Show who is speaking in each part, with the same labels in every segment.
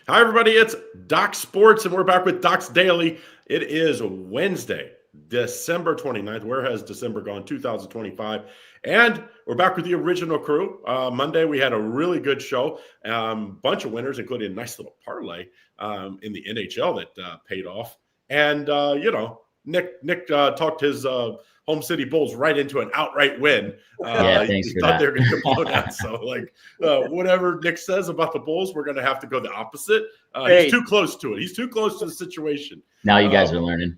Speaker 1: Hi, everybody. It's Doc Sports, and we're back with Doc's Daily. It is Wednesday, December 29th. Where has December gone? 2025. And we're back with the original crew. Monday, we had a really good show. Bunch of winners, including a nice little parlay in the NHL that paid off. And, Nick talked his home city Bulls right into an outright win.
Speaker 2: Thanks for that.
Speaker 1: They were going to get blown out. So, whatever Nick says about the Bulls, we're going to have to go the opposite. He's too close to it. He's too close to the situation.
Speaker 2: Now you guys are learning.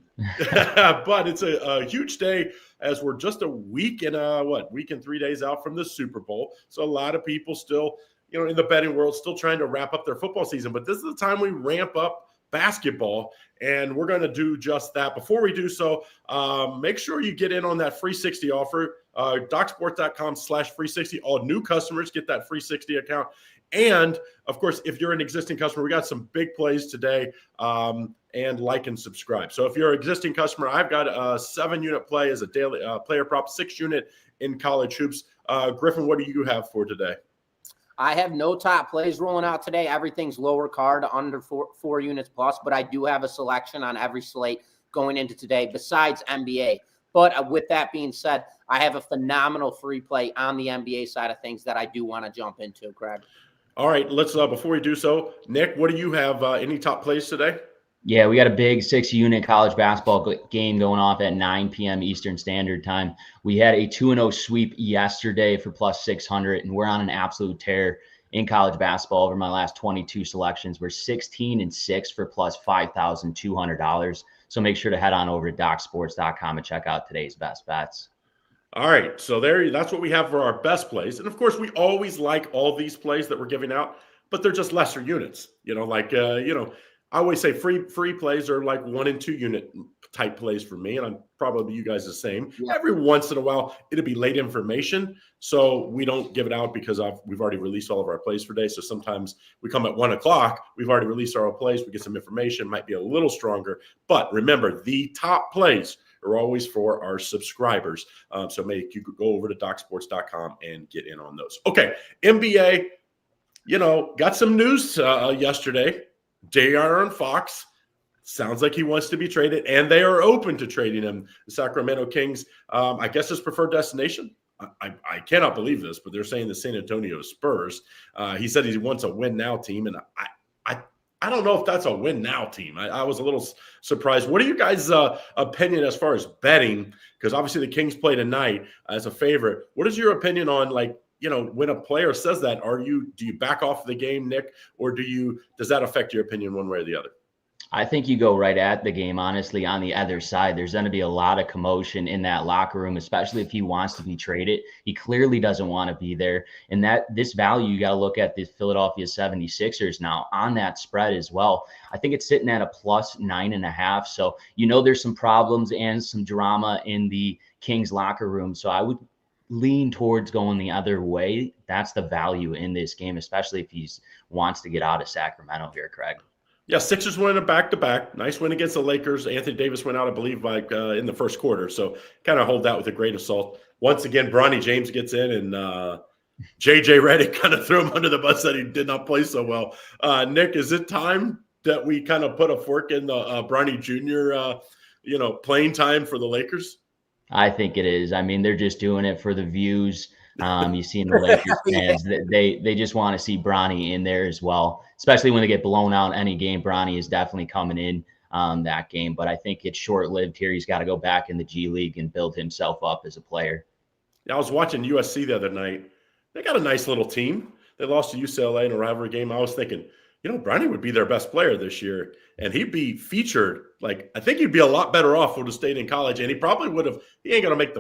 Speaker 1: But it's a huge day as we're just a week and 3 days out from the Super Bowl. So a lot of people still, in the betting world, still trying to wrap up their football season. But this is the time we ramp up basketball, and we're going to do just that. Before we do so, make sure you get in on that free 60 offer. DocSports.com/free 60. All new customers get that free 60 account. And of course, if you're an existing customer, we got some big plays today. And like and subscribe. So if you're an existing customer, I've got a 7-unit play as a daily player prop, 6-unit in college hoops. Griffin, what do you have for today?
Speaker 3: I have no top plays rolling out today. Everything's lower card, under four units plus, but I do have a selection on every slate going into today besides NBA. But with that being said, I have a phenomenal free play on the NBA side of things that I do want to jump into, Craig.
Speaker 1: All right, let's before we do so, Nick, what do you have? Any top plays today?
Speaker 2: Yeah, we got a big 6-unit college basketball game going off at 9 p.m. Eastern Standard Time. We had a 2-0 sweep yesterday for plus 600, and we're on an absolute tear in college basketball. Over my last 22 selections, we're 16-6 for plus $5,200. So make sure to head on over to DocSports.com and check out today's best bets.
Speaker 1: All right, so that's what we have for our best plays. And of course, we always like all these plays that we're giving out, but they're just lesser units. I always say free plays are like 1 and 2 unit type plays for me, and I'm probably you guys the same. Yeah. Every once in a while, it'll be late information, so we don't give it out because we've already released all of our plays for today. So sometimes we come at 1 o'clock, we've already released our plays, we get some information, might be a little stronger. But remember, the top plays are always for our subscribers. So make you go over to DocSports.com and get in on those. Okay, NBA, got some news yesterday. De'Aaron Fox sounds like he wants to be traded, and they are open to trading him. The Sacramento Kings, I guess his preferred destination. I cannot believe this, but they're saying the San Antonio Spurs. He said he wants a win-now team, and I don't know if that's a win-now team. I was a little surprised. What are you guys' opinion as far as betting? Because obviously the Kings play tonight as a favorite. What is your opinion on, when a player says that, do you back off the game, Nick, or does that affect your opinion one way or the other?
Speaker 2: I think you go right at the game, honestly, on the other side. There's going to be a lot of commotion in that locker room, especially if he wants to be traded. He clearly doesn't want to be there. And this value, you got to look at the Philadelphia 76ers now on that spread as well. I think it's sitting at a plus 9.5. So, there's some problems and some drama in the Kings locker room. So I would lean towards going the other way. That's the value in this game, especially if he wants to get out of Sacramento here, Craig.
Speaker 1: Yeah, Sixers win a back-to-back. Nice win against the Lakers. Anthony Davis went out, I believe, in the first quarter. So kind of hold that with a grain of salt. Once again, Bronny James gets in, and J.J. Redick kind of threw him under the bus that he did not play so well. Nick, is it time that we kind of put a fork in the Bronny Jr., playing time for the Lakers?
Speaker 2: I think it is. I mean, they're just doing it for the views. You see in the Lakers fans, they just want to see Bronny in there as well, especially when they get blown out any game. Bronny is definitely coming in that game, but I think it's short-lived here. He's got to go back in the G League and build himself up as a player.
Speaker 1: Yeah, I was watching USC the other night. They got a nice little team. They lost to UCLA in a rivalry game. I was thinking, Bronny would be their best player this year, and he'd be featured. I think he'd be a lot better off would have stayed in college, and he probably would have. He ain't going to make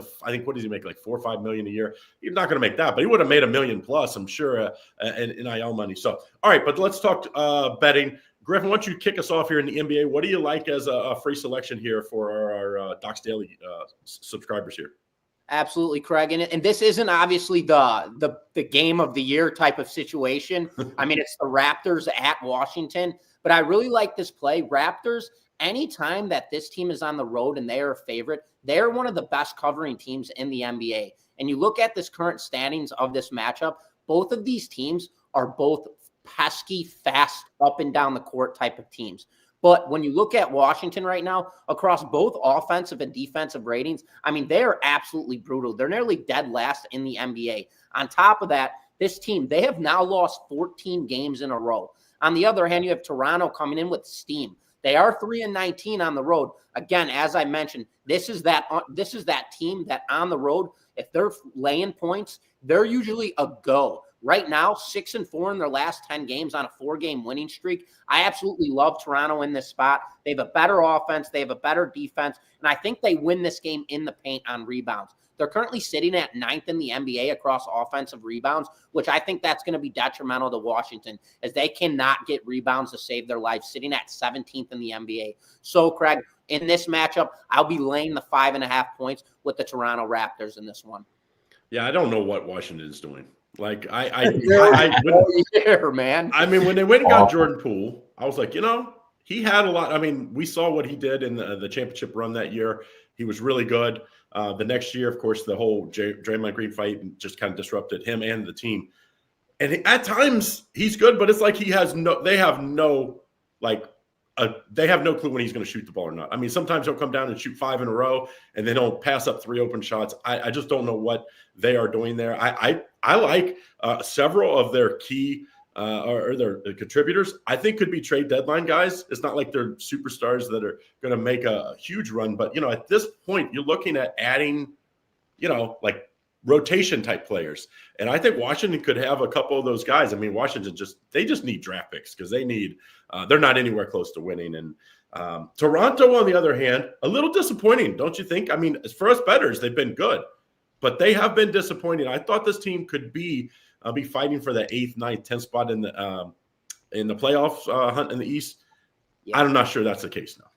Speaker 1: what does he make, like $4 or $5 million a year? He's not going to make that, but he would have made $1 million plus, I'm sure, in NIL money. So, all right, but let's talk betting. Griffin, why don't you kick us off here in the NBA? What do you like as a free selection here for our Docs Daily subscribers here?
Speaker 3: Absolutely, Craig. And this isn't obviously the game of the year type of situation. I mean, it's the Raptors at Washington, but I really like this play. Raptors, anytime that this team is on the road and they are a favorite, they're one of the best covering teams in the NBA. And you look at this current standings of this matchup, both of these teams are both pesky, fast, up and down the court type of teams. But when you look at Washington right now, across both offensive and defensive ratings, I mean, they are absolutely brutal. They're nearly dead last in the NBA. On top of that, this team, they have now lost 14 games in a row. On the other hand, you have Toronto coming in with steam. They are 3-19 on the road. Again, as I mentioned, this is that team that on the road, if they're laying points, they're usually a go. Right now, 6-4 in their last 10 games on a 4-game winning streak. I absolutely love Toronto in this spot. They have a better offense. They have a better defense. And I think they win this game in the paint on rebounds. They're currently sitting at 9th in the NBA across offensive rebounds, which I think that's going to be detrimental to Washington, as they cannot get rebounds to save their life, sitting at 17th in the NBA. So, Craig, in this matchup, I'll be laying the 5.5 points with the Toronto Raptors in this one.
Speaker 1: Yeah, I don't know what Washington's doing. Like
Speaker 3: man.
Speaker 1: I mean, when they went and got Jordan Poole, I was like, he had a lot. I mean, we saw what he did in the championship run that year. He was really good. The next year, of course, the whole Draymond Green fight just kind of disrupted him and the team. And at times he's good, but it's like they have no clue when he's going to shoot the ball or not. I mean, sometimes he'll come down and shoot 5 in a row and they don't pass up 3 open shots. I just don't know what they are doing there. I like several of their key or their contributors. I think could be trade deadline guys. It's not like they're superstars that are going to make a huge run, but at this point you're looking at adding, like rotation type players. And I think Washington could have a couple of those guys. I mean, Washington just need draft picks because they're not anywhere close to winning. And Toronto, on the other hand, a little disappointing, don't you think? I mean, for us bettors, they've been good, but they have been disappointing. I thought this team could be fighting for the 8th, 9th, 10th spot in the playoff hunt in the East. Yeah. I'm not sure that's the case now.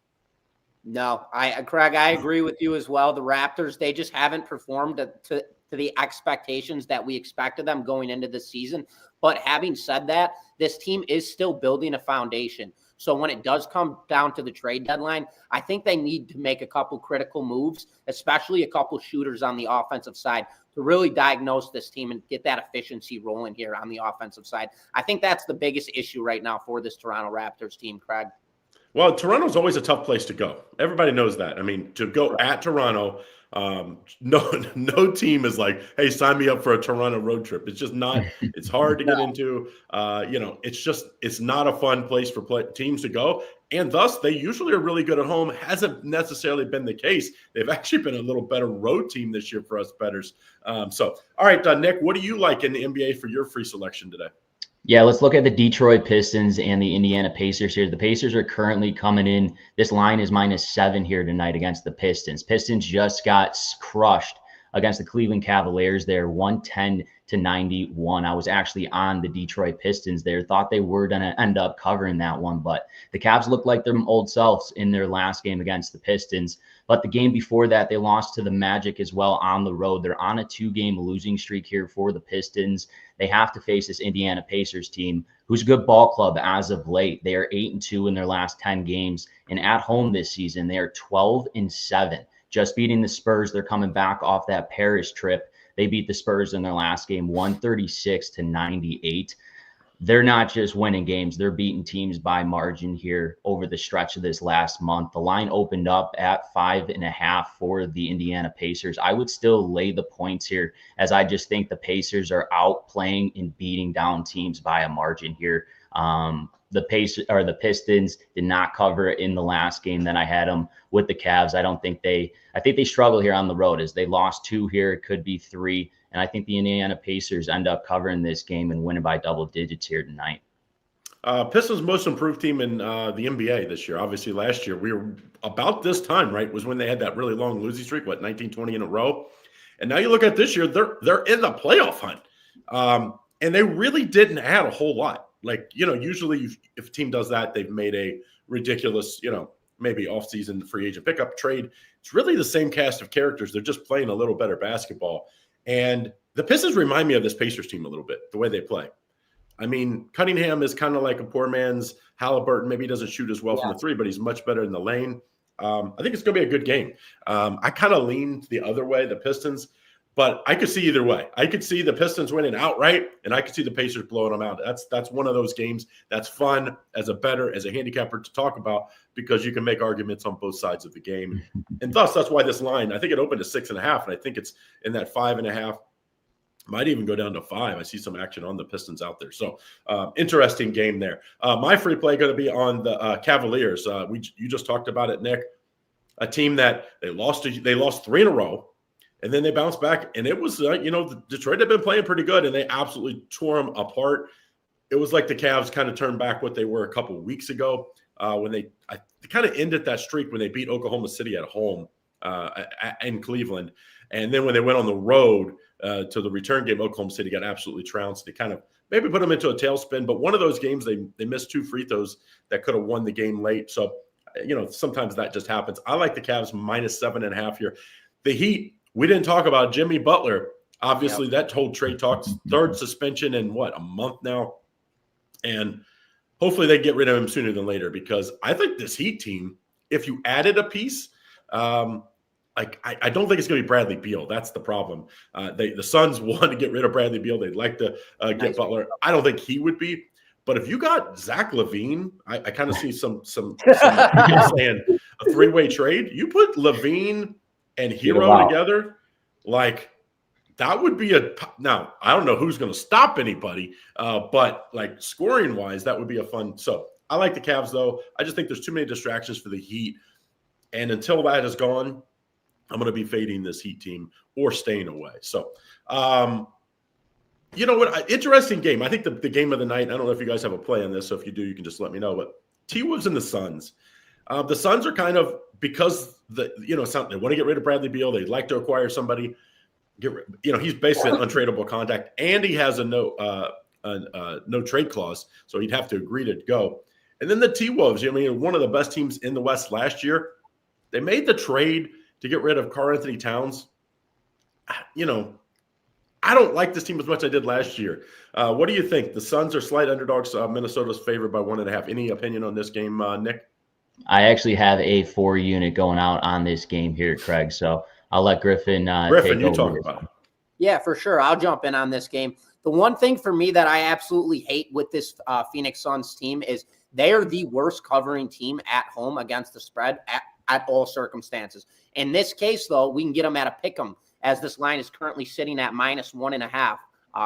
Speaker 3: No, Craig, I agree with you as well. The Raptors, they just haven't performed to the expectations that we expected them going into the season. But having said that, this team is still building a foundation. So when it does come down to the trade deadline, I think they need to make a couple critical moves, especially a couple shooters on the offensive side, to really diagnose this team and get that efficiency rolling here on the offensive side. I think that's the biggest issue right now for this Toronto Raptors team, Craig.
Speaker 1: Well, Toronto's always a tough place to go. Everybody knows that. I mean, to go at Toronto, no team is like, hey, sign me up for a Toronto road trip. It's just not. It's hard to get into. It's not a fun place for teams to go, and thus they usually are really good at home. Hasn't necessarily been the case. They've actually been a little better road team this year for us bettors. All right, Nick, what do you like in the NBA for your free selection today?
Speaker 2: Yeah, let's look at the Detroit Pistons and the Indiana Pacers here. The Pacers are currently coming in. This line is -7 here tonight against the Pistons. Pistons just got crushed against the Cleveland Cavaliers there, 110-91. I was actually on the Detroit Pistons there. Thought they were going to end up covering that one, but the Cavs looked like their old selves in their last game against the Pistons. But the game before that, they lost to the Magic as well on the road. They're on a 2-game losing streak here for the Pistons. They have to face this Indiana Pacers team, who's a good ball club as of late. They are 8-2 in their last 10 games. And at home this season, they are 12-7. Just beating the Spurs. They're coming back off that Paris trip. They beat the Spurs in their last game, 136-98. They're not just winning games. They're beating teams by margin here over the stretch of this last month. The line opened up at 5.5 for the Indiana Pacers. I would still lay the points here, as I just think the Pacers are outplaying and beating down teams by a margin here. The Pistons did not cover in the last game that I had them with the Cavs. I think they struggle here on the road, as they lost 2 here. It could be 3. And I think the Indiana Pacers end up covering this game and winning by double digits here tonight.
Speaker 1: Pistons most improved team in the NBA this year. Obviously, last year we were about this time, right, was when they had that really long losing streak, 19, 20 in a row. And now you look at this year, they're in the playoff hunt. And they really didn't add a whole lot. Like, usually if a team does that, they've made a ridiculous, maybe offseason free agent pickup trade. It's really the same cast of characters. They're just playing a little better basketball. And the Pistons remind me of this Pacers team a little bit, the way they play. I mean, Cunningham is kind of like a poor man's Halliburton. Maybe he doesn't shoot as well from the 3, but he's much better in the lane. I think it's going to be a good game. I kind of lean the other way, the Pistons. But I could see either way. I could see the Pistons winning outright, and I could see the Pacers blowing them out. That's one of those games that's fun as a bettor, as a handicapper to talk about, because you can make arguments on both sides of the game. And thus, that's why this line, I think it opened to 6.5, and I think it's in that 5.5. Might even go down to 5. I see some action on the Pistons out there. So interesting game there. My free play going to be on the Cavaliers. You just talked about it, Nick. A team that they lost 3 in a row. And then they bounced back, and it was, Detroit had been playing pretty good, and they absolutely tore them apart. It was like the Cavs kind of turned back what they were a couple of weeks ago when they kind of ended that streak when they beat Oklahoma City at home in Cleveland. And then when they went on the road to the return game, Oklahoma City got absolutely trounced. They kind of maybe put them into a tailspin, but one of those games they missed 2 free throws that could have won the game late. So, sometimes that just happens. I like the Cavs minus 7.5 here. The Heat, we didn't talk about Jimmy Butler. Obviously, that whole trade talk's 3rd suspension in a month now. And hopefully they get rid of him sooner than later, because I think this Heat team, if you added a piece, I don't think it's going to be Bradley Beal. That's the problem. The Suns want to get rid of Bradley Beal. They'd like to get Butler. I don't think he would be. But if you got Zach LaVine, I kind of see some saying a 3-way trade. You put LaVine and Hero together, that would be now, I don't know who's going to stop anybody, but scoring wise, that would be a fun. So I like the Cavs though. I just think there's too many distractions for the Heat. And until that is gone, I'm going to be fading this Heat team or staying away. So, you know what? Interesting game. I think the game of the night, I don't know if you guys have a play on this. So if you do, you can just let me know, but T-Wolves and the Suns. The Suns are kind of, because they want to get rid of Bradley Beal. They'd like to acquire somebody. He's basically an untradeable contact, and he has a no trade clause, so he'd have to agree to go. And then the T-Wolves, one of the best teams in the West last year, they made the trade to get rid of Karl Anthony Towns. I don't like this team as much as I did last year. What do you think? The Suns are slight underdogs. Minnesota's favored by 1.5. Any opinion on this game, Nick?
Speaker 2: I actually have a 4 unit going out on this game here, Craig. So I'll let Griffin
Speaker 1: take over. Talk about it.
Speaker 3: Yeah, for sure. I'll jump in on this game. The one thing for me that I absolutely hate with this Phoenix Suns team is they are the worst covering team at home against the spread at all circumstances. In this case, though, we can get them at a pick 'em, as this line is currently sitting at minus 1.5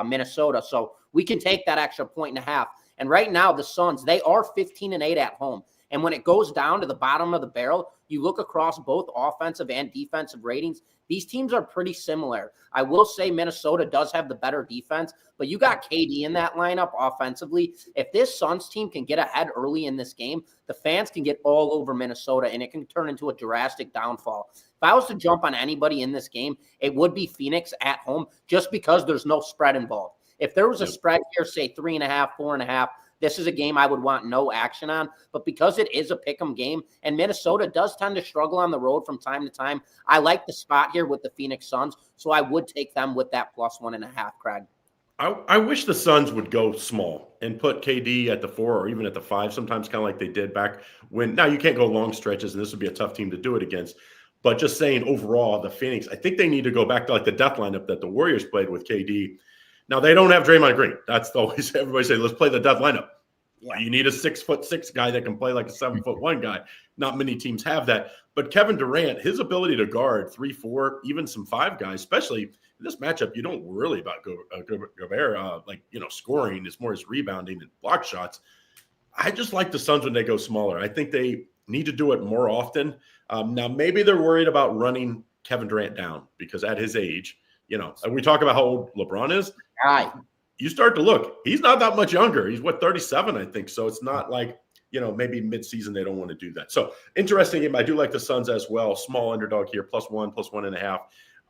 Speaker 3: Minnesota. So we can take that extra 1.5. And right now, the Suns, they are 15-8 at home. And when it goes down to the bottom of the barrel, you look across both offensive and defensive ratings, these teams are pretty similar. I will say Minnesota does have the better defense, but you got KD in that lineup offensively. If this Suns team can get ahead early in this game, the fans can get all over Minnesota, and it can turn into a drastic downfall. If I was to jump on anybody in this game, it would be Phoenix at home, just because there's no spread involved. If there was a spread here, say 3.5, 4.5, this is a game I would want no action on, but because it is a pick'em game and Minnesota does tend to struggle on the road from time to time, I like the spot here with the Phoenix Suns, so I would take them with that plus 1.5, Craig.
Speaker 1: I wish the Suns would go small and put KD at the 4 or even at the 5, sometimes kind of like they did back when. Now, you can't go long stretches, and this would be a tough team to do it against. But just saying overall, the Phoenix, I think they need to go back to the death lineup that the Warriors played with KD. Now, they don't have Draymond Green. That's always everybody say, let's play the death lineup. Yeah. You need a 6'6" guy that can play like a 7'1" guy. Not many teams have that. But Kevin Durant, his ability to guard 3, 4, even some 5 guys, especially in this matchup, you don't worry about Gobert, scoring. It's more his rebounding and block shots. I just like the Suns when they go smaller. I think they need to do it more often. Now, maybe they're worried about running Kevin Durant down because at his age, we talk about how old LeBron is.
Speaker 3: Right.
Speaker 1: You start to look, he's not that much younger. He's 37, I think. So it's not like, maybe midseason they don't want to do that. So interesting game. I do like the Suns as well. Small underdog here, +1, +1.5.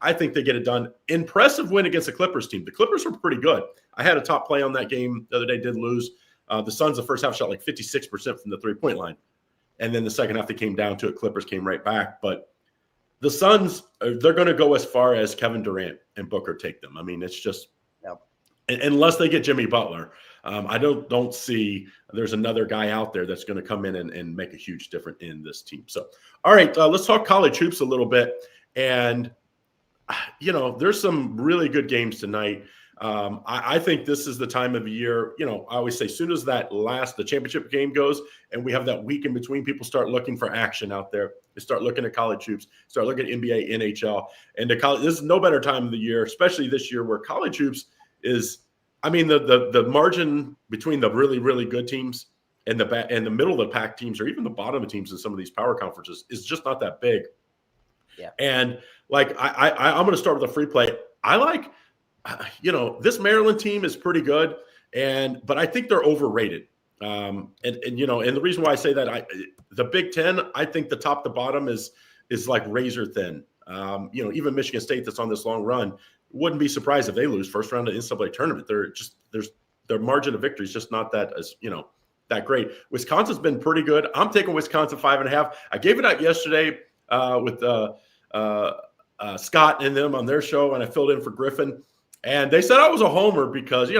Speaker 1: I think they get it done. Impressive win against the Clippers team. The Clippers were pretty good. I had a top play on that game the other day, did lose. The Suns, the first half, shot 56% from the three-point line. And then the second half, they came down to it. Clippers came right back. But the Suns, they're going to go as far as Kevin Durant and Booker take them. I mean, it's just unless they get Jimmy Butler, I don't see there's another guy out there that's going to come in and make a huge difference in this team. So, all right, let's talk college hoops a little bit. And there's some really good games tonight. I think this is the time of the year. I always say, as soon as the championship game goes, and we have that week in between, people start looking for action out there. They start looking at college hoops, start looking at NBA, NHL, and this is no better time of the year, especially this year where college hoops is. I mean, the margin between the really, really good teams and the middle of the pack teams, or even the bottom of teams in some of these power conferences, is just not that big.
Speaker 3: Yeah.
Speaker 1: And I'm going to start with a free play. I like, this Maryland team is pretty good, but I think they're overrated. And the reason why I say that, the Big Ten, I think the top to bottom is like razor thin. Even Michigan State, that's on this long run, wouldn't be surprised if they lose first round of the NCAA tournament. Their margin of victory is just not that great. Wisconsin's been pretty good. I'm taking Wisconsin 5.5. I gave it out yesterday with Scott and them on their show, and I filled in for Griffin. And they said I was a homer because,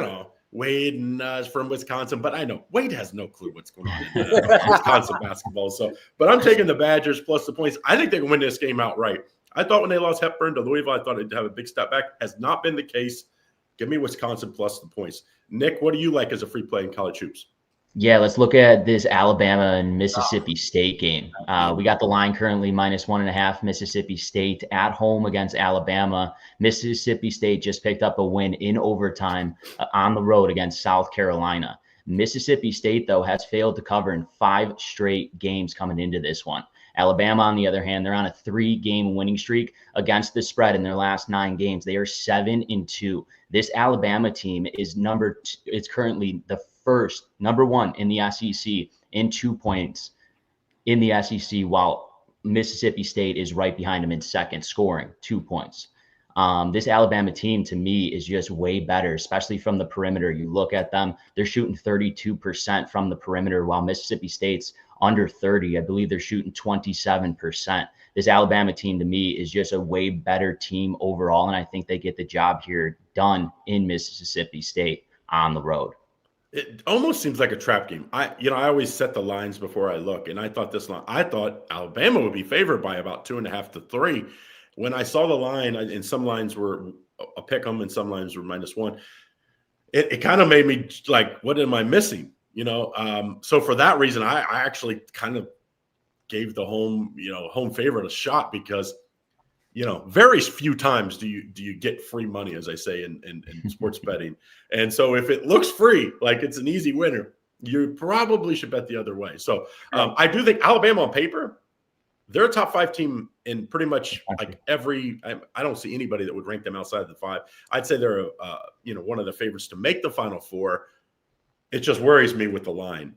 Speaker 1: Wade is from Wisconsin, but I know Wade has no clue what's going on in Wisconsin basketball. But I'm taking the Badgers plus the points. I think they can win this game outright. I thought when they lost Hepburn to Louisville, I thought they'd have a big step back. Has not been the case. Give me Wisconsin plus the points. Nick, what do you like as a free play in college hoops?
Speaker 2: Yeah, let's look at this Alabama and Mississippi State game. We got the line currently -1.5, Mississippi State at home against Alabama. Mississippi State just picked up a win in overtime on the road against South Carolina. Mississippi State, though, has failed to cover in 5 straight games coming into this one. Alabama, on the other hand, they're on a 3-game winning streak against the spread in their last 9 games. They are 7-2. This Alabama team is it's currently the number 1 in the SEC in 2 points in the SEC, while Mississippi State is right behind them in second, scoring 2 points. This Alabama team, to me, is just way better, especially from the perimeter. You look at them, they're shooting 32% from the perimeter, while Mississippi State's under 30. I believe they're shooting 27%. This Alabama team, to me, is just a way better team overall, and I think they get the job here done in Mississippi State on the road.
Speaker 1: It almost seems like a trap game. I always set the lines before I look, and I thought Alabama would be favored by about 2.5 to 3. When I saw the line, and some lines were a pick 'em and some lines were -1, it kind of made me like, what am I missing? So for that reason, I actually kind of gave the home favorite a shot because, very few times do you get free money, as I say in sports betting. And so if it looks free, like it's an easy winner, you probably should bet the other way. So I do think Alabama on paper, they're a top 5 team in pretty much like I don't see anybody that would rank them outside of the 5. I'd say they're one of the favorites to make the Final Four. It just worries me with the line.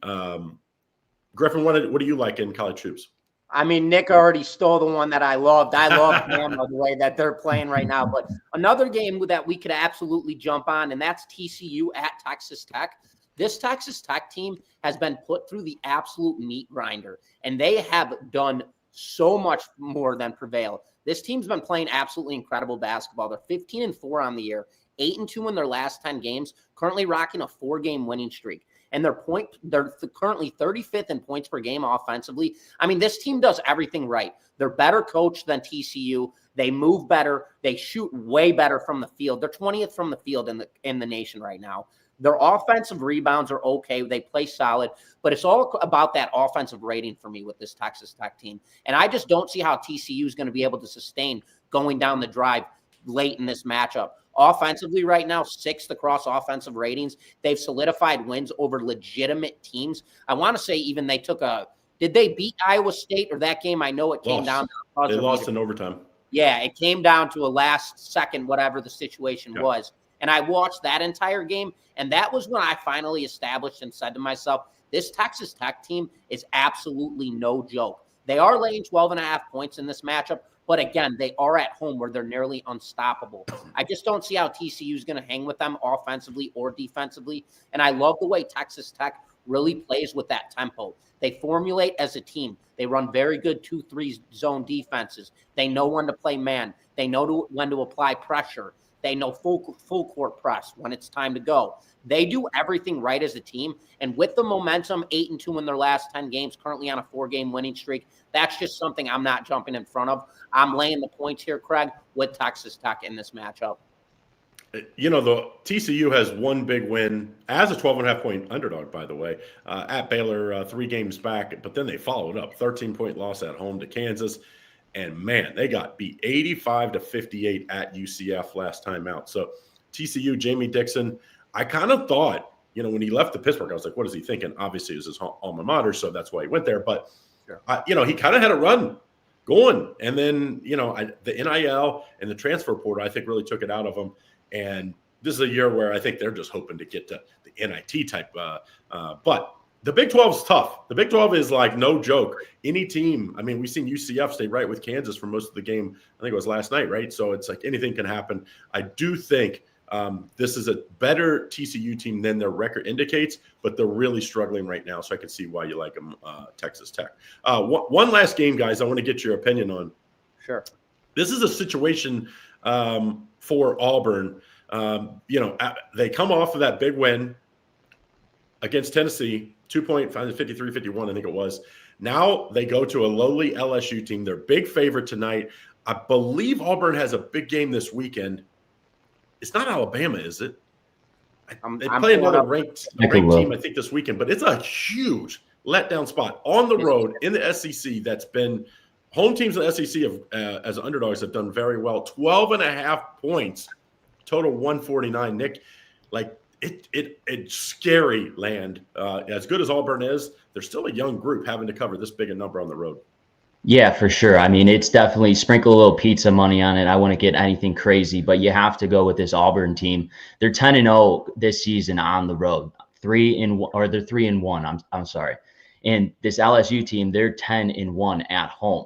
Speaker 1: Griffin, what do you like in college hoops?
Speaker 3: I mean, Nick already stole the one that I loved. I love Bama the way that they're playing right now. But another game that we could absolutely jump on, and that's TCU at Texas Tech. This Texas Tech team has been put through the absolute meat grinder, and they have done so much more than prevail. This team's been playing absolutely incredible basketball. They're 15-4 on the year, 8-2 in their last 10 games, currently rocking a 4-game winning streak. And they're currently 35th in points per game offensively. I mean, this team does everything right. They're better coached than TCU. They move better. They shoot way better from the field. They're 20th from the field in the nation right now. Their offensive rebounds are okay. They play solid, but it's all about that offensive rating for me with this Texas Tech team. And I just don't see how TCU is going to be able to sustain going down the drive late in this matchup. Offensively right now, 6th across offensive ratings. They've solidified wins over legitimate teams. I want to say even they did they beat Iowa State, or that game? I know it came down to
Speaker 1: they lost in overtime.
Speaker 3: Yeah, it came down to a last second, whatever the situation was. And I watched that entire game, and that was when I finally established and said to myself, this Texas Tech team is absolutely no joke. They are laying 12.5 points in this matchup, but again, they are at home where they're nearly unstoppable. I just don't see how TCU is going to hang with them offensively or defensively. And I love the way Texas Tech really plays with that tempo. They formulate as a team. They run very good 2-3 zone defenses. They know when to play man. They know when to apply pressure. They know full court press when it's time to go. They do everything right as a team. And with the momentum, 8-2 in their last 10 games, currently on a 4-game winning streak, that's just something I'm not jumping in front of. I'm laying the points here, Craig, with Texas Tech in this matchup.
Speaker 1: You know, the TCU has one big win as a 12.5-point underdog, by the way, at Baylor 3 games back. But then they followed up 13-point loss at home to Kansas. And man, they got beat 85-58 at UCF last time out. So TCU, Jamie Dixon, I kind of thought, you know, when he left the Pittsburgh, I was like, what is he thinking? Obviously, it was his alma mater, so that's why he went there. But, you know, he kind of had a run going. And then, you know, the NIL and the transfer portal, I think, really took it out of him. And this is a year where I think they're just hoping to get to the NIT type. But the Big 12 is tough. The Big 12 is like no joke. Any team, I mean, we've seen UCF stay right with Kansas for most of the game. I think it was last night, right? So it's like anything can happen. I do think this is a better TCU team than their record indicates, but they're really struggling right now. So I can see why you like them, Texas Tech. One last game, guys, I want to get your opinion on.
Speaker 3: Sure. This
Speaker 1: is a situation for Auburn. You know, they come off of that big win against Tennessee, 2-point, 53-51, I think it was. Now they go to a lowly LSU team. They're big favorite tonight. I believe Auburn has a big game this weekend. It's not Alabama, is it? They play another ranked team, I think, this weekend. But it's a huge letdown spot on the road in the SEC that's been – home teams in the SEC as underdogs have done very well. 12.5 points, total 149. Nick, like – It's scary land. As good as Auburn is, they're still a young group having to cover this big a number on the road.
Speaker 2: Yeah, for sure. I mean, it's definitely sprinkle a little pizza money on it. I wouldn't get anything crazy, but you have to go with this Auburn team. They're 10-0 this season on the road. They're 3-1. I'm sorry. And this LSU team, they're 10-1 at home.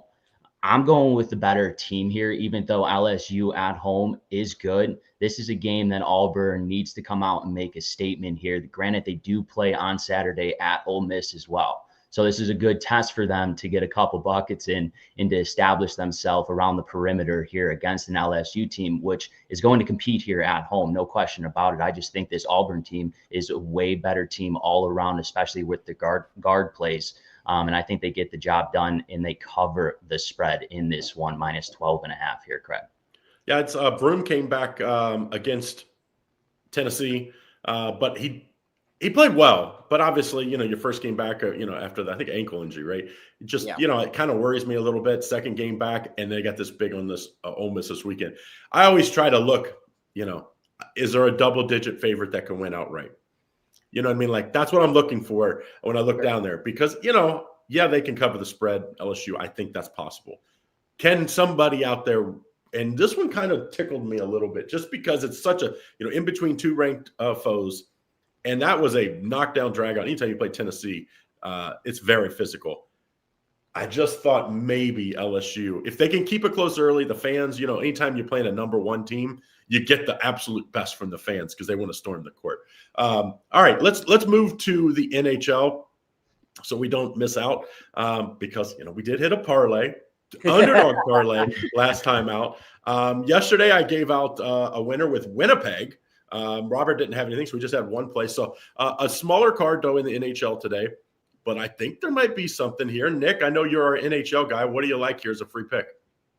Speaker 2: I'm going with the better team here, even though LSU at home is good. This is a game that Auburn needs to come out and make a statement here. Granted, they do play on Saturday at Ole Miss as well. So this is a good test for them to get a couple buckets in and to establish themselves around the perimeter here against an LSU team, which is going to compete here at home. No question about it. I just think this Auburn team is a way better team all around, especially with the guard plays. And I think they get the job done and they cover the spread in this one, -12.5 here, Craig.
Speaker 1: Yeah, it's Broom came back against Tennessee, but he played well. But obviously, you know, your first game back, you know, after the, I think, ankle injury, right? It just, you know, it kind of worries me a little bit. Second game back, and they got this big on this Ole Miss this weekend. I always try to look, you know, is there a double-digit favorite that can win outright? You know what I mean? Like, that's what I'm looking for when I look down there because, you know, yeah, they can cover the spread, LSU. I think that's possible. Can somebody out there, and this one kind of tickled me a little bit just because it's such a, you know, in between two ranked foes, and that was a knockdown drag out. Anytime you play Tennessee, it's very physical. I just thought maybe LSU, if they can keep it close early, the fans, you know, anytime you're playing a number one team, you get the absolute best from the fans because they want to storm the court. All right, let's move to the NHL so we don't miss out because, you know, we did hit a parlay, underdog parlay last time out. Yesterday I gave out a winner with Winnipeg. Robert didn't have anything, so we just had one play. So a smaller card, though, in the NHL today. But I think there might be something here. Nick, I know you're our NHL guy. What do you like here as a free pick?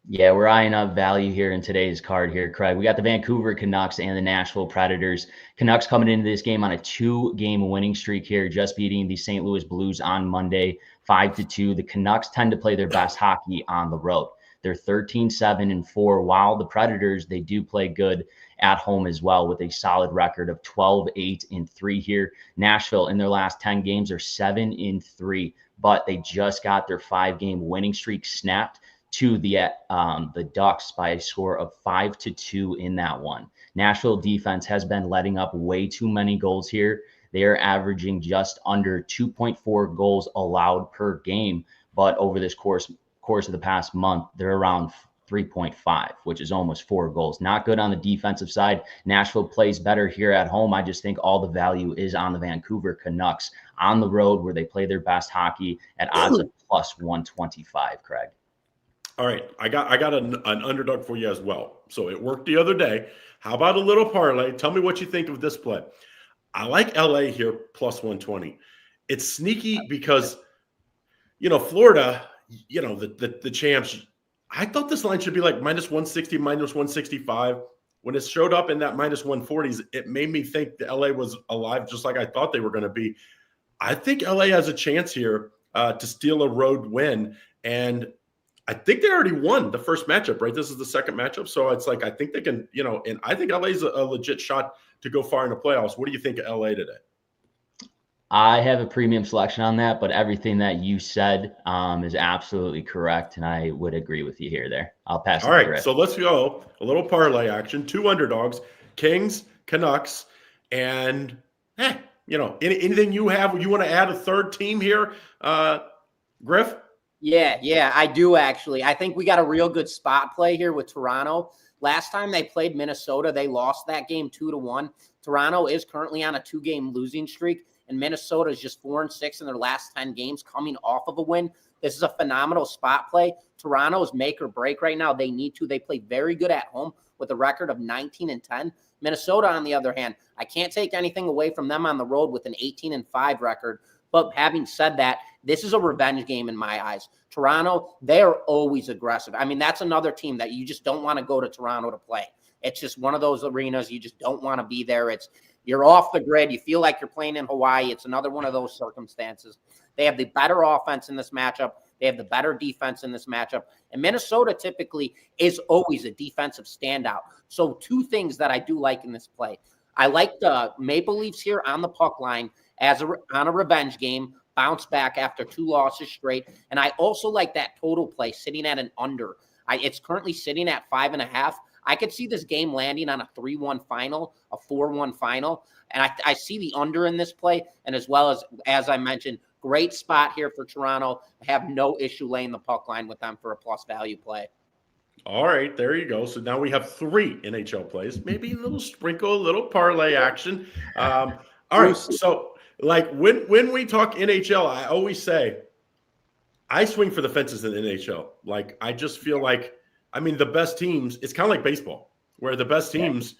Speaker 2: Yeah, we're eyeing up value here in today's card here, Craig. We got the Vancouver Canucks and the Nashville Predators. Canucks coming into this game on a 2-game winning streak here, just beating the St. Louis Blues on Monday, 5-2. The Canucks tend to play their best hockey on the road. They're 13-7-4, while the Predators, they do play good at home as well with a solid record of 12-8-3 here. Nashville in their last 10 games are 7-3, but they just got their 5-game winning streak snapped to the Ducks by a score of 5-2 in that one. Nashville defense has been letting up way too many goals here. They are averaging just under 2.4 goals allowed per game, but over this course of the past month, they're around 3.5, which is almost 4 goals. Not good on the defensive side. Nashville plays better here at home. I just think all the value is on the Vancouver Canucks on the road where they play their best hockey at odds of +125, Craig.
Speaker 1: All right, I got an underdog for you as well. So it worked the other day. How about a little parlay? Tell me what you think of this play. I like LA here plus 120. It's sneaky because, Florida, the champs, I thought this line should be like minus 160, minus 165. When it showed up in that minus 140s, it made me think the LA was alive just like I thought they were going to be. I think LA has a chance here to steal a road win. And I think they already won the first matchup, right? This is the second matchup. So it's like I think they can, and I think LA is a legit shot to go far in the playoffs. What do you think of LA today?
Speaker 2: I have a premium selection on that, but everything that you said is absolutely correct, and I would agree with you there. I'll pass it to Griff.
Speaker 1: So let's go a little parlay action. 2 underdogs, Kings, Canucks, and anything you want to add a third team here, Griff?
Speaker 3: Yeah, I do actually. I think we got a real good spot play here with Toronto. Last time they played Minnesota, they lost that game 2-1. Toronto is currently on a 2-game losing streak, and Minnesota is just 4-6 in their last 10 games coming off of a win. This is a phenomenal spot play. Toronto is make or break right now. They need to. They play very good at home with a record of 19-10. Minnesota, on the other hand, I can't take anything away from them on the road with an 18-5 record. But having said that, this is a revenge game in my eyes. Toronto, they're always aggressive. I mean, that's another team that you just don't want to go to Toronto to play. It's just one of those arenas you just don't want to be there. You're off the grid. You feel like you're playing in Hawaii. It's another one of those circumstances. They have the better offense in this matchup. They have the better defense in this matchup. And Minnesota typically is always a defensive standout. So 2 things that I do like in this play. I like the Maple Leafs here on the puck line on a revenge game, bounce back after 2 losses straight. And I also like that total play sitting at an under. It's currently sitting at 5.5. I could see this game landing on a 3-1 final, a 4-1 final. And I see the under in this play. And as well as I mentioned, great spot here for Toronto. I have no issue laying the puck line with them for a plus value play.
Speaker 1: All right, there you go. So now we have 3 NHL plays, maybe a little sprinkle, a little parlay action. All right, so like when we talk NHL, I always say I swing for the fences in the NHL. Like I just feel like, the best teams, it's kind of like baseball, where the best teams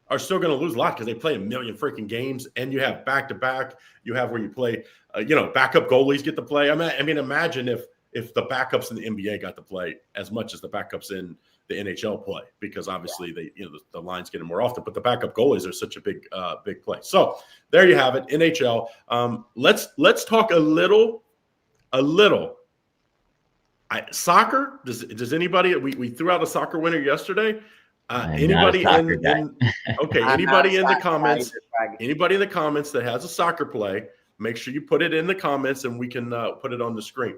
Speaker 1: are still going to lose a lot because they play a million freaking games, and you have back-to-back. You have where you play, backup goalies get to play. Imagine if the backups in the NBA got to play as much as the backups in the NHL play, because obviously the lines get them more often, but the backup goalies are such a big play. So there you have it, NHL. Let's talk a little. Soccer. Does anybody? We threw out a soccer winner yesterday. Anybody in the comments? Anybody in the comments that has a soccer play, make sure you put it in the comments and we can put it on the screen.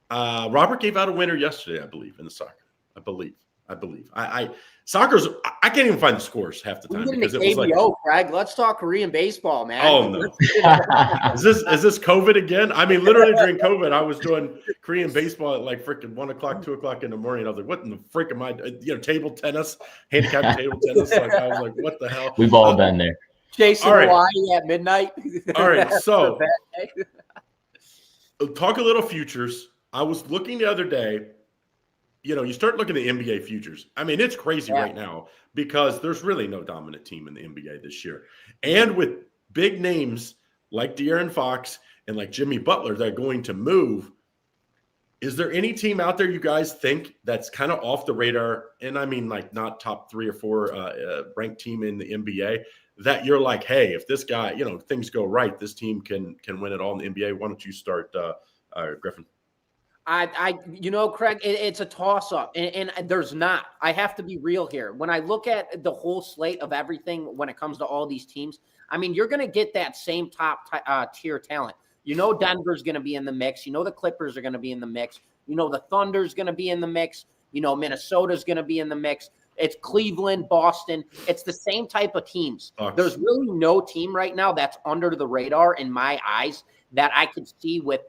Speaker 1: Robert gave out a winner yesterday, I believe, in the soccer. I believe. Soccer's. I can't even find the scores half the time because it was like.
Speaker 3: Craig, let's talk Korean baseball, man.
Speaker 1: Oh no! Is this COVID again? Literally during COVID, I was doing Korean baseball at like freaking 1 o'clock, 2 o'clock in the morning. I was like, "What in the frick am I?" Table tennis, handicap table tennis. Like I was like, "What the hell?"
Speaker 2: We've all been there.
Speaker 3: Chasing Hawaii at midnight.
Speaker 1: All right, so talk a little futures. I was looking the other day. You start looking at NBA futures. It's crazy right now because there's really no dominant team in the NBA this year. And with big names like De'Aaron Fox and like Jimmy Butler that are going to move, is there any team out there you guys think that's kind of off the radar? And like not top 3 or 4 ranked team in the NBA that you're like, hey, if this guy, things go right, this team can win it all in the NBA. Why don't you start, Griffin?
Speaker 3: Craig, it's a toss-up, and there's not. I have to be real here. When I look at the whole slate of everything when it comes to all these teams, you're going to get that same top tier talent. Denver's going to be in the mix. The Clippers are going to be in the mix. The Thunder's going to be in the mix. Minnesota's going to be in the mix. It's Cleveland, Boston. It's the same type of teams. There's really no team right now that's under the radar in my eyes that I could see with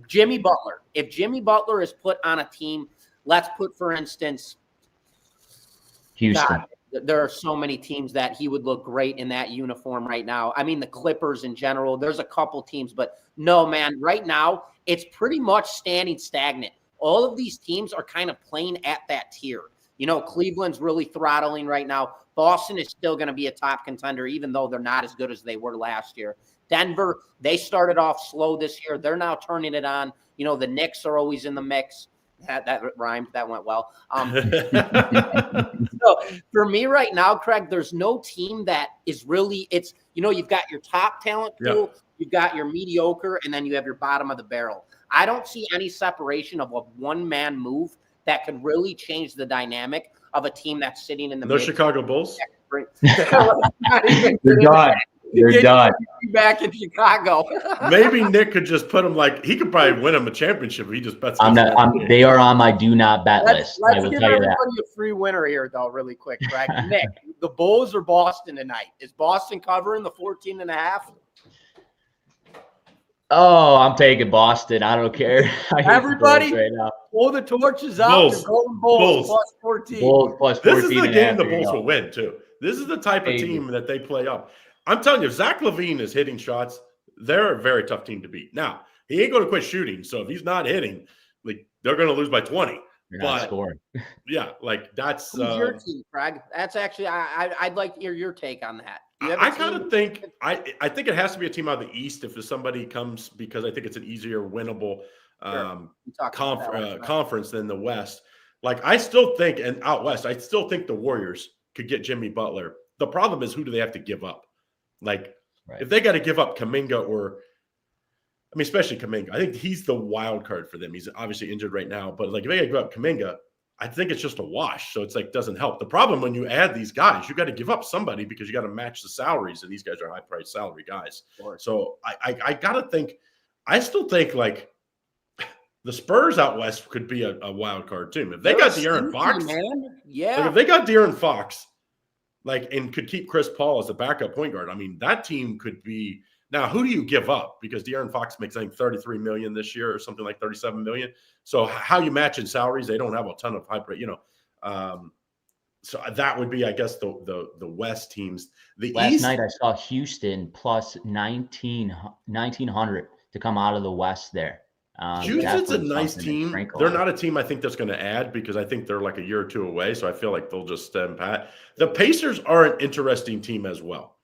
Speaker 3: Jimmy Butler. If Jimmy Butler is put on a team, let's put, for instance,
Speaker 2: Houston.
Speaker 3: God, there are so many teams that he would look great in that uniform right now. The Clippers in general, there's a couple teams, but no, man, right now it's pretty much standing stagnant. All of these teams are kind of playing at that tier. Cleveland's really throttling right now. Boston is still going to be a top contender, even though they're not as good as they were last year. Denver, they started off slow this year. They're now turning it on. You know, the Knicks are always in the mix. That rhymed. That went well. So for me right now, Craig, there's no team that is really, it's, you know, you've got your top talent pool, you've got your mediocre, and then you have your bottom of the barrel. I don't see any separation of a one-man move that could really change the dynamic of a team that's sitting in the mid.
Speaker 1: Chicago Bulls.
Speaker 2: They're done. They're done.
Speaker 3: Back in Chicago.
Speaker 1: Maybe Nick could just put him he could probably win him a championship if he just bets.
Speaker 2: They are on my do not bet list. I will
Speaker 3: give
Speaker 2: tell you that.
Speaker 3: Everybody a free winner here, though, really quick, Craig. Nick, the Bulls or Boston tonight? Is Boston covering the 14.5?
Speaker 2: Oh, I'm taking Boston. I don't care.
Speaker 3: Everybody,
Speaker 2: right now.
Speaker 3: pull the torches out.
Speaker 1: Bulls.
Speaker 3: Golden Bulls plus 14.
Speaker 2: Bulls plus 14.
Speaker 1: This is the game the Bulls will win, too. This is the type of team that they play up. I'm telling you, if Zach LaVine is hitting shots, they're a very tough team to beat. Now, he ain't going to quit shooting, so if he's not hitting, they're going to lose by 20.
Speaker 2: You're not scoring.
Speaker 1: Yeah, that's
Speaker 3: Who's your team, Craig? That's actually I'd like to hear your take on that.
Speaker 1: I kind of think I think it has to be a team out of the East if somebody comes, because I think it's an easier winnable conference than the West. I still think, and out West, I still think the Warriors could get Jimmy Butler. The problem is, who do they have to give up? If they got to give up Kuminga especially Kuminga, I think he's the wild card for them. He's obviously injured right now, but if they got to give up Kuminga, I think it's just a wash. So it's doesn't help. The problem when you add these guys, you got to give up somebody because you got to match the salaries, and these guys are high priced salary guys. So I got to think, I still think the Spurs out West could be a wild card team. If they got De'Aaron Fox, if they got De'Aaron Fox, and could keep Chris Paul as a backup point guard, that team could be. Now, who do you give up? Because De'Aaron Fox makes, I think, $33 million this year, or something like $37 million. So how you match in salaries? They don't have a ton of high, so that would be, I guess, the West teams.
Speaker 2: Last night I saw Houston plus 1900 to come out of the West there.
Speaker 1: Houston's a nice team. They're not a team I think that's going to add, because I think they're a year or two away. So I feel like they'll just stand pat. The Pacers are an interesting team as well.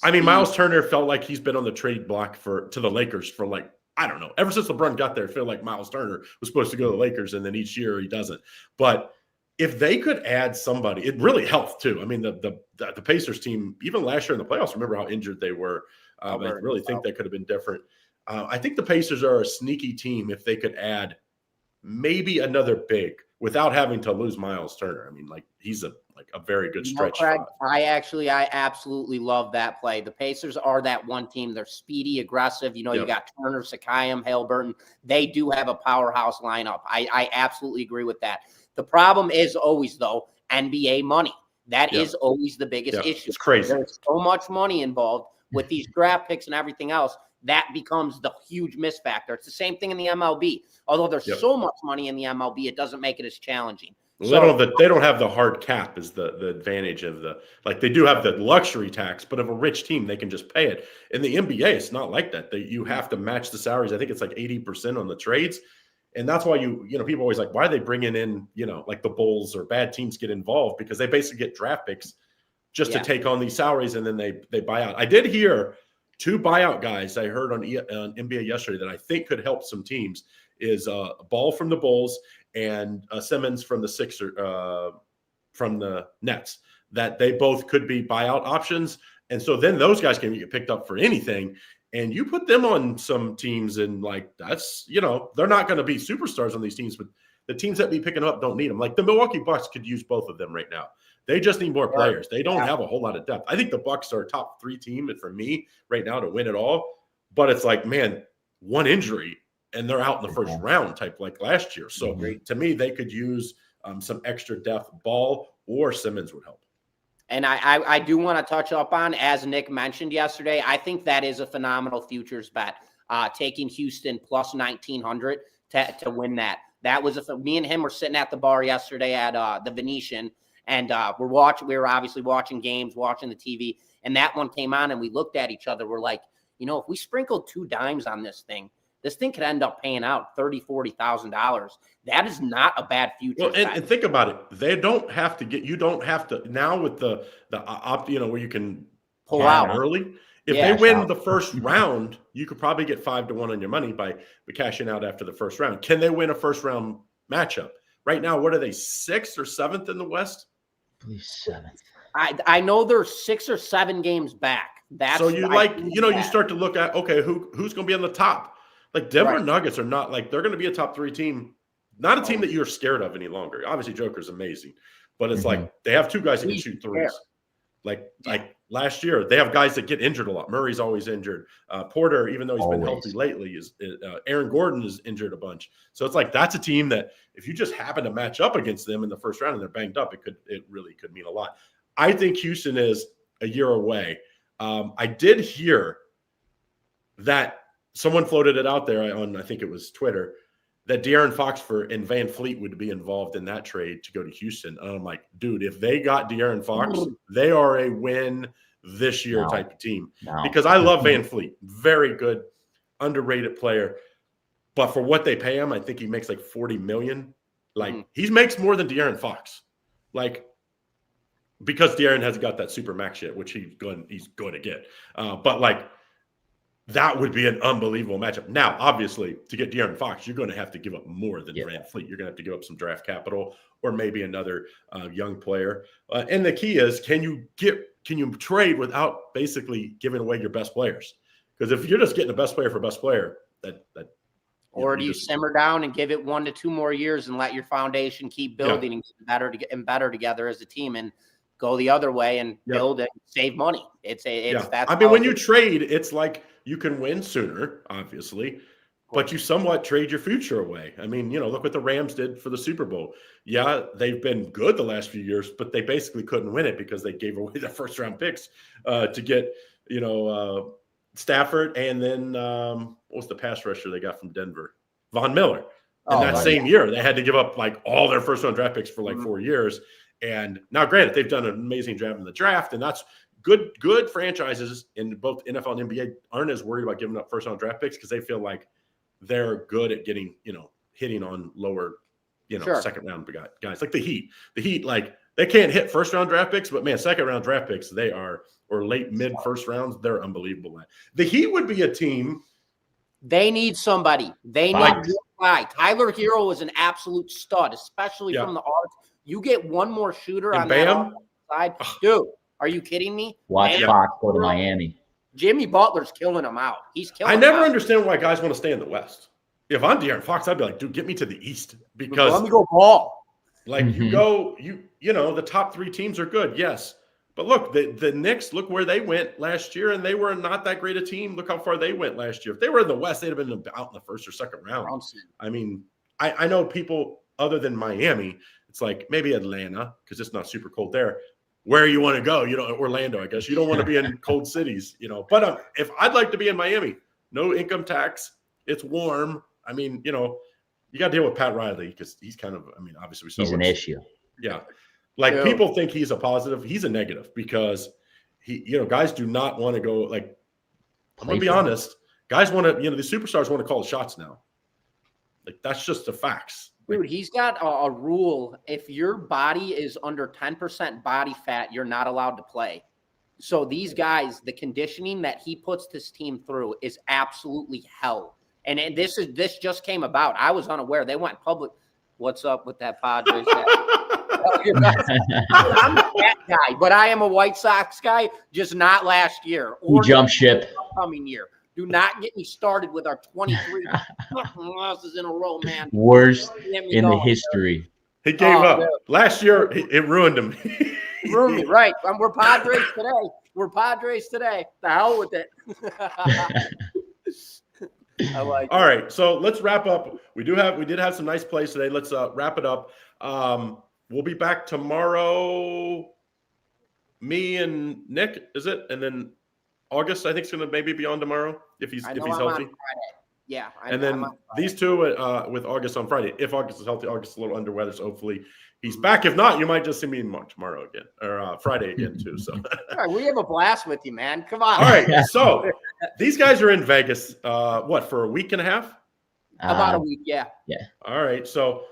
Speaker 1: Miles Turner felt like he's been on the trade block to the Lakers for I don't know. Ever since LeBron got there, I feel like Miles Turner was supposed to go to the Lakers, and then each year he doesn't. But if they could add somebody, it really helped too. The Pacers team, even last year in the playoffs, remember how injured they were. I really think that could have been different. I think the Pacers are a sneaky team if they could add maybe another big without having to lose Miles Turner. He's a very good stretch.
Speaker 3: Craig, I absolutely love that play. The Pacers are that one team. They're speedy, aggressive. You got Turner, Siakam, Haliburton. They do have a powerhouse lineup. I absolutely agree with that. The problem is always, though, NBA money. That is always the biggest issue.
Speaker 1: It's crazy.
Speaker 3: There's so much money involved with these draft picks and everything else. That becomes the huge miss factor. It's the same thing in the MLB. Although there's so much money in the MLB, it doesn't make it as challenging.
Speaker 1: They don't have the hard cap is the advantage of they do have the luxury tax, but of a rich team, they can just pay it. In the NBA, it's not like that. You have to match the salaries. I think it's 80% on the trades. And that's why people always why are they bringing in, the Bulls or bad teams get involved, because they basically get draft picks just to take on these salaries, and then they buy out. I did hear 2 buyout guys I heard on NBA yesterday that I think could help some teams is Ball from the Bulls and Simmons from the from the Nets, that they both could be buyout options. And so then those guys can get picked up for anything. And you put them on some teams, and that's, they're not going to be superstars on these teams, but the teams that be picking up don't need them. The Milwaukee Bucks could use both of them right now. They just need more players. They don't have a whole lot of depth. I think the Bucks are a top 3 team for me right now to win it all. But it's man, one injury and they're out in the first round type like last year. So to me, they could use some extra depth. Ball or Simmons would help.
Speaker 3: And I do want to touch up on, as Nick mentioned yesterday, I think that is a phenomenal futures bet, taking Houston plus 1900 to win that. That was me and him were sitting at the bar yesterday at the Venetian, and we were obviously watching games, watching the TV, and that one came on, and we looked at each other. We're like, if we sprinkled 2 dimes on this thing this thing could end up paying out $30,000-$40,000. That is not a bad future.
Speaker 1: Well, and think about it. They don't have to get. You don't have to now with the where you can
Speaker 3: pull
Speaker 1: buy
Speaker 3: out
Speaker 1: early. If they win the first round, you could probably get 5-1 on your money by cashing out after the first round. Can they win a first round matchup? Right now, what are they, 6th or 7th in the West?
Speaker 2: I believe 7th.
Speaker 3: I know they're 6 or 7 games back. That's
Speaker 1: so you start to look at, okay, who's going to be on the top? Like Denver Nuggets are not like they're going to be a top 3 team, not a team that you're scared of any longer. Obviously, Joker's amazing, but it's like they have 2 guys that can shoot threes. Like last year, they have guys that get injured a lot. Murray's always injured. Porter, even though he's been healthy lately, is Aaron Gordon is injured a bunch. So it's like that's a team that if you just happen to match up against them in the first round and they're banged up, it really could mean a lot. I think Houston is a year away. I did hear that someone floated it out there on, I think it was Twitter, that De'Aaron Fox and Van Fleet would be involved in that trade to go to Houston. And I'm like, dude, if they got De'Aaron Fox, they are a win this year type of team. Because I love Van Fleet. Very good, underrated player. But for what they pay him, I think he makes like $40 million. Like he makes more than De'Aaron Fox. Like, because De'Aaron hasn't got that super max yet, which he's going to get. But like, that would be an unbelievable matchup. Now, obviously, to get De'Aaron Fox, you're going to have to give up more than Van Fleet. You're going to have to give up some draft capital or maybe another young player. And the key is, can you trade without basically giving away your best players? Because if you're just getting the best player for best player,
Speaker 3: or do you simmer down and give it 1 to 2 more years and let your foundation keep building and get better together as a team and go the other way and build and save money? When you trade,
Speaker 1: it's like you can win sooner, obviously, but you somewhat trade your future away. I mean, look what the Rams did for the Super Bowl. Yeah, they've been good the last few years, but they basically couldn't win it because they gave away the first round picks to get, Stafford and then what was the pass rusher they got from Denver? Von Miller. In that same year, they had to give up like all their first round draft picks for like 4 years. And now, granted, they've done an amazing job in the draft, and that's good franchises in both NFL and NBA aren't as worried about giving up first round draft picks because they feel like they're good at getting, hitting on lower, second round guys like the Heat. The Heat, like they can't hit first round draft picks, but man, second round draft picks, they are, or late mid first rounds, they're unbelievable. The Heat would be a team.
Speaker 3: They need somebody. They need one guy. Tyler Hero is an absolute stud, especially from the arts. You get one more shooter on that side. Dude, are you kidding me?
Speaker 2: Watch Fox go to Miami.
Speaker 3: Jimmy Butler's killing him out. He's killing him
Speaker 1: I never understand why guys want to stay in the West. If I'm De'Aaron Fox, I'd be like, dude, get me to the East. Because
Speaker 3: let me go ball.
Speaker 1: Like the top 3 teams are good, yes. But look, the Knicks, look where they went last year, and they were not that great a team. Look how far they went last year. If they were in the West, they'd have been out in the first or second round. I mean, I know people other than Miami, it's like maybe Atlanta because it's not super cold there. Where you want to go, Orlando, I guess. You don't want to be in cold cities, But if I'd like to be in Miami, no income tax, it's warm. I mean, you got to deal with Pat Riley because he's kind of, obviously.
Speaker 2: He's an issue.
Speaker 1: Yeah. Like people think he's a positive. He's a negative because guys do not want to go like, I'm going to be honest. Guys want to, the superstars want to call the shots now. Like that's just the facts.
Speaker 3: Dude, he's got a rule. If your body is under 10% body fat, you're not allowed to play. So these guys, the conditioning that he puts this team through is absolutely hell. And this just came about. I was unaware. They went public. What's up with that Padres? I'm not that guy, but I am a White Sox guy, just not last year.
Speaker 2: Or jump ship.
Speaker 3: Coming year. Do not get me started with our 23 losses in a row, man.
Speaker 2: Worst in the history.
Speaker 1: He gave up. Dude. Last year, it ruined him.
Speaker 3: Ruined me, right. We're Padres today. We're Padres today. The hell with it. I like
Speaker 1: All right, so let's wrap up. We did have some nice plays today. Let's wrap it up. We'll be back tomorrow. Me and Nick, is it? And then August, I think, is going to maybe be on tomorrow if he's healthy.
Speaker 3: Yeah.
Speaker 1: And then these two with August on Friday. If August is healthy, August is a little under weather, so hopefully he's back. If not, you might just see me tomorrow again or Friday again too. So
Speaker 3: all right, we have a blast with you, man. Come on.
Speaker 1: All right, so these guys are in Vegas, for a week and a half?
Speaker 3: About a week, yeah.
Speaker 1: All right. So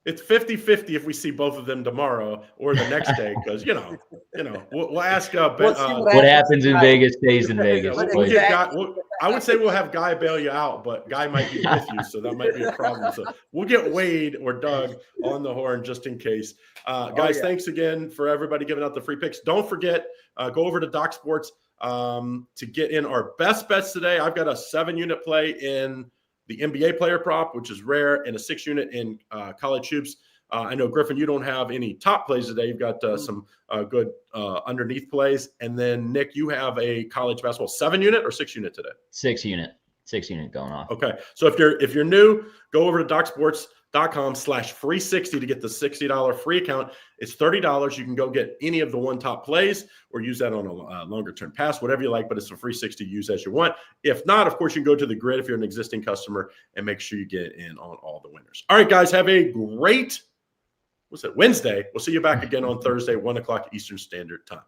Speaker 1: it's 50-50 if we see both of them tomorrow or the next day, because we'll ask.
Speaker 3: We'll see
Speaker 2: what happens in Vegas stays in Vegas.
Speaker 1: We'll get Guy, I would say we'll have Guy bail you out, but Guy might be with you, so that might be a problem. So we'll get Wade or Doug on the horn just in case. Guys, thanks again for everybody giving out the free picks. Don't forget, go over to Doc Sports to get in our best bets today. I've got a 7-unit play in the NBA player prop, which is rare, and a 6-unit in college hoops. I know, Griffin, you don't have any top plays today. You've got some good underneath plays. And then, Nick, you have a college basketball 7-unit or 6-unit today?
Speaker 2: 6-unit going off.
Speaker 1: Okay. So if you're new, go over to DocSports.com/free60 to get the $60 free account. It's $30. You can go get any of the one top plays or use that on a longer term pass, whatever you like, but it's a free 60 use as you want. If not, of course, you can go to the grid if you're an existing customer and make sure you get in on all the winners. All right, guys, have a great Wednesday. We'll see you back again on Thursday, 1 o'clock Eastern Standard Time.